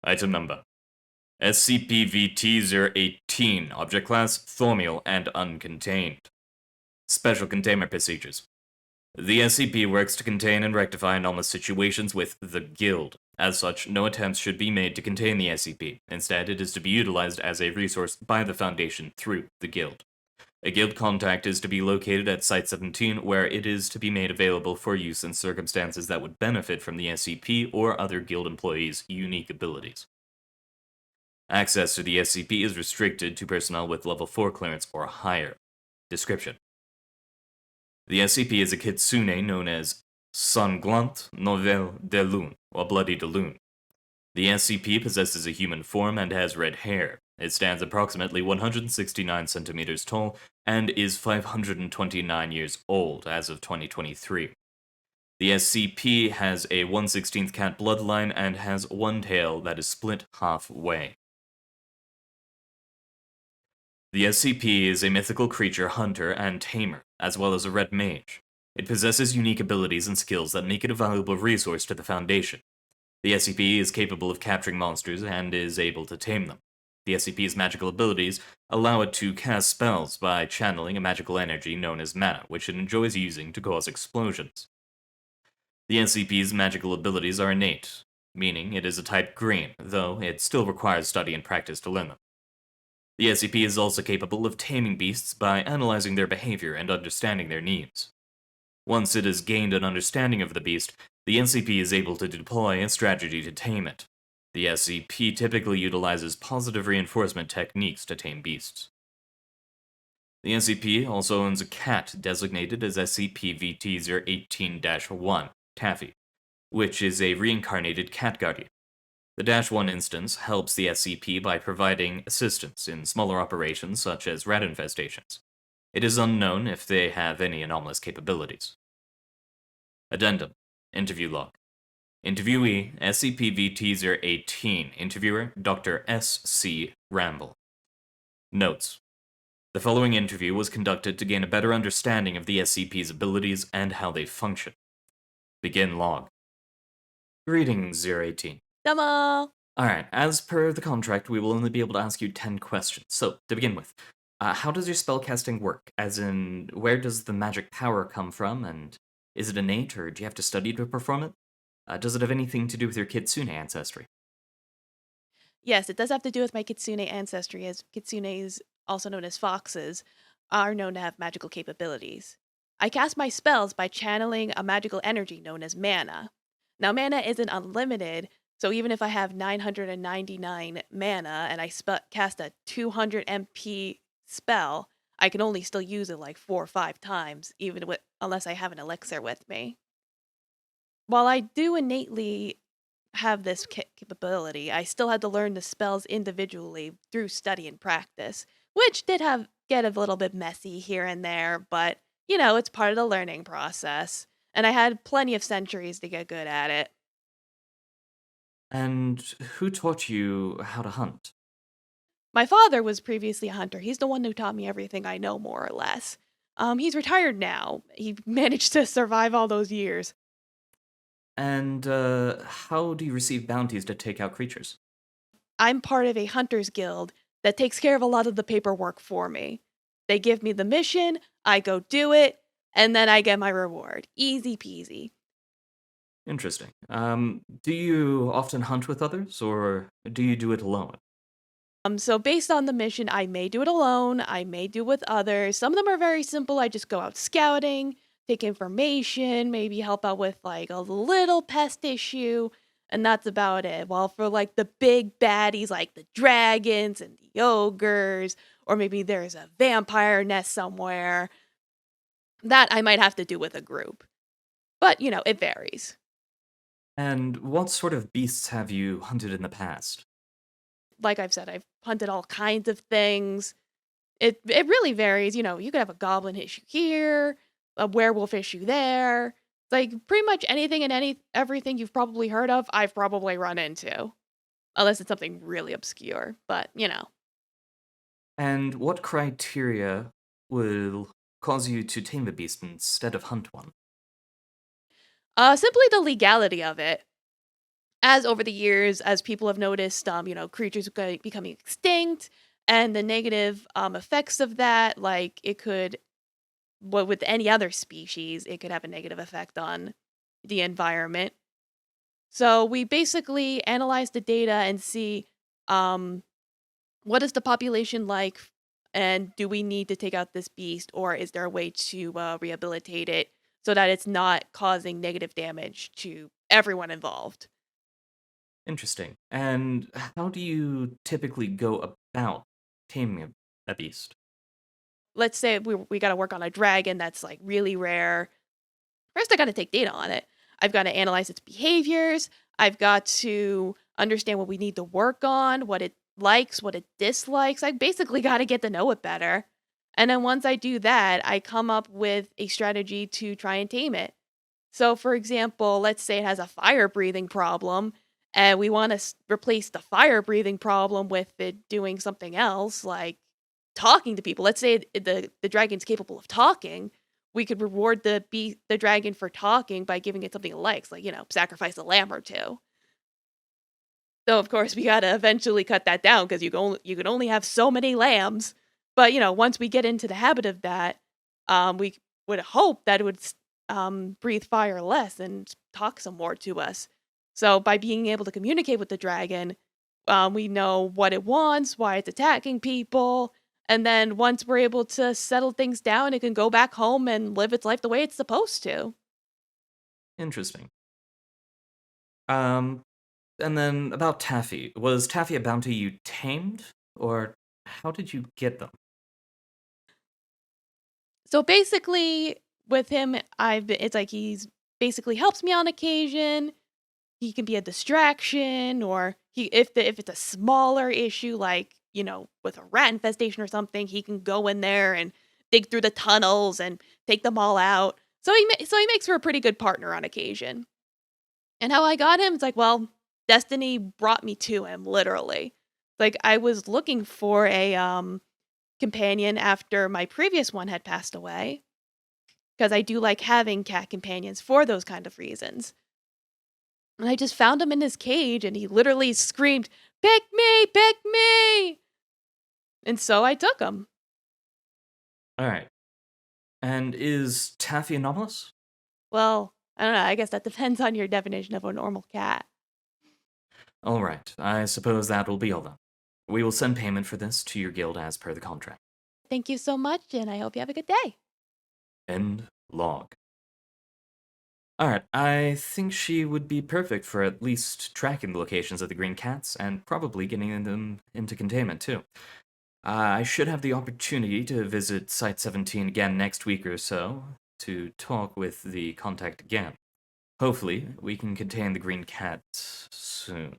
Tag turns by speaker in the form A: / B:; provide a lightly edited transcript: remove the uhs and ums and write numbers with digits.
A: Item number: SCP-Vtuber-18, Object Class, Thaumiel, and Uncontained. Special Containment Procedures. The SCP works to contain and rectify anomalous situations with the Guild. As such, no attempts should be made to contain the SCP. Instead, it is to be utilized as a resource by the Foundation through the Guild. A Guild contact is to be located at Site-17, where it is to be made available for use in circumstances that would benefit from the SCP or other Guild employees' unique abilities. Access to the SCP is restricted to personnel with level 4 clearance or higher. Description: the SCP is a kitsune known as Sanglante Bloody DeLune, or Bloody DeLune. The SCP possesses a human form and has red hair. It stands approximately 169 centimeters tall and is 529 years old as of 2023. The SCP has a 1/16th cat bloodline and has one tail that is split halfway. The SCP is a mythical creature hunter and tamer, as well as a red mage. It possesses unique abilities and skills that make it a valuable resource to the Foundation. The SCP is capable of capturing monsters and is able to tame them. The SCP's magical abilities allow it to cast spells by channeling a magical energy known as mana, which it enjoys using to cause explosions. The SCP's magical abilities are innate, meaning it is a type green, though it still requires study and practice to learn them. The SCP is also capable of taming beasts by analyzing their behavior and understanding their needs. Once it has gained an understanding of the beast, the SCP is able to deploy a strategy to tame it. The SCP typically utilizes positive reinforcement techniques to tame beasts. The SCP also owns a cat designated as SCP-VT018-1, Taffy, which is a reincarnated cat guardian. The -1 instance helps the SCP by providing assistance in smaller operations such as rat infestations. It is unknown if they have any anomalous capabilities. Addendum: Interview Log. Interviewee: SCP-VT018. Interviewer: Dr. S.C. Ramble. Notes: the following interview was conducted to gain a better understanding of the SCP's abilities and how they function. Begin log. Greetings, 018.
B: Domo!
A: Alright, as per the contract, we will only be able to ask you 10 questions. So, to begin with, how does your spellcasting work? As in, where does the magic power come from, and is it innate, or do you have to study to perform it? Does it have anything to do with your kitsune ancestry?
B: Yes, it does have to do with my kitsune ancestry, as kitsunes, also known as foxes, are known to have magical capabilities. I cast my spells by channeling a magical energy known as mana. Now, mana isn't unlimited, so even if I have 999 mana and I cast a 200 MP spell, I can only still use it like 4 or 5 times, unless I have an elixir with me. While I do innately have this capability, I still had to learn the spells individually through study and practice, which did get a little bit messy here and there, but it's part of the learning process. And I had plenty of centuries to get good at it.
A: And who taught you how to hunt?
B: My father was previously a hunter. He's the one who taught me everything I know, more or less. He's retired now. He managed to survive all those years.
A: And how do you receive bounties to take out creatures?
B: I'm part of a hunters guild that takes care of a lot of the paperwork for me. They give me the mission, I go do it, and then I get my reward. Easy peasy.
A: Interesting. Do you often hunt with others, or do you do it alone?
B: So based on the mission, I may do it alone, I may do it with others. Some of them are very simple. I just go out scouting, take information, maybe help out with like a little pest issue, and that's about it. While for like the big baddies like the dragons and the ogres, or maybe there's a vampire nest somewhere, that I might have to do with a group. But, it varies.
A: And what sort of beasts have you hunted in the past?
B: Like I've said, I've hunted all kinds of things. It really varies. You could have a goblin issue here, a werewolf issue there. Like pretty much anything and everything you've probably heard of, I've probably run into. Unless it's something really obscure, but.
A: And what criteria will cause you to tame a beast instead of hunt one?
B: Simply the legality of it. as over the years, as people have noticed, creatures becoming extinct and the negative effects of that, like it could, what with any other species, it could have a negative effect on the environment. So we basically analyze the data and see um, what is the population like, and do we need to take out this beast, or is there a way to rehabilitate it so that it's not causing negative damage to everyone involved?
A: Interesting. And how do you typically go about taming a beast?
B: Let's say we got to work on a dragon that's like really rare. First, I got to take data on it. I've got to analyze its behaviors. I've got to understand what we need to work on, what it likes, what it dislikes. I basically got to get to know it better. And then once I do that, I come up with a strategy to try and tame it. So, for example, let's say it has a fire breathing problem, and we want to replace the fire breathing problem with it doing something else, like talking to people. Let's say the dragon's capable of talking. We could reward the dragon for talking by giving it something it likes, like sacrifice a lamb or two. So of course we gotta eventually cut that down because you can only have so many lambs. But once we get into the habit of that, we would hope that it would breathe fire less and talk some more to us. So by being able to communicate with the dragon, we know what it wants, why it's attacking people, and then once we're able to settle things down, it can go back home and live its life the way it's supposed to.
A: Interesting. Um, and then about Taffy. Was Taffy a bounty you tamed, or how did you get them?
B: So basically, with him, it's like he's basically helps me on occasion. He can be a distraction, or if it's a smaller issue, like with a rat infestation or something, he can go in there and dig through the tunnels and take them all out. So he makes for a pretty good partner on occasion. And how I got him, it's like, well, destiny brought me to him, literally. Like I was looking for a companion after my previous one had passed away, because I do like having cat companions for those kind of reasons. And I just found him in his cage and he literally screamed, "Pick me, pick me!" And so I took him.
A: Alright. And is Taffy anomalous?
B: Well, I don't know, I guess that depends on your definition of a normal cat.
A: Alright, I suppose that will be all then. We will send payment for this to your guild as per the contract.
B: Thank you so much, and I hope you have a good day.
A: End log. Alright, I think she would be perfect for at least tracking the locations of the green cats and probably getting them into containment too. I should have the opportunity to visit Site 17 again next week or so to talk with the contact again. Hopefully, we can contain the green cat soon.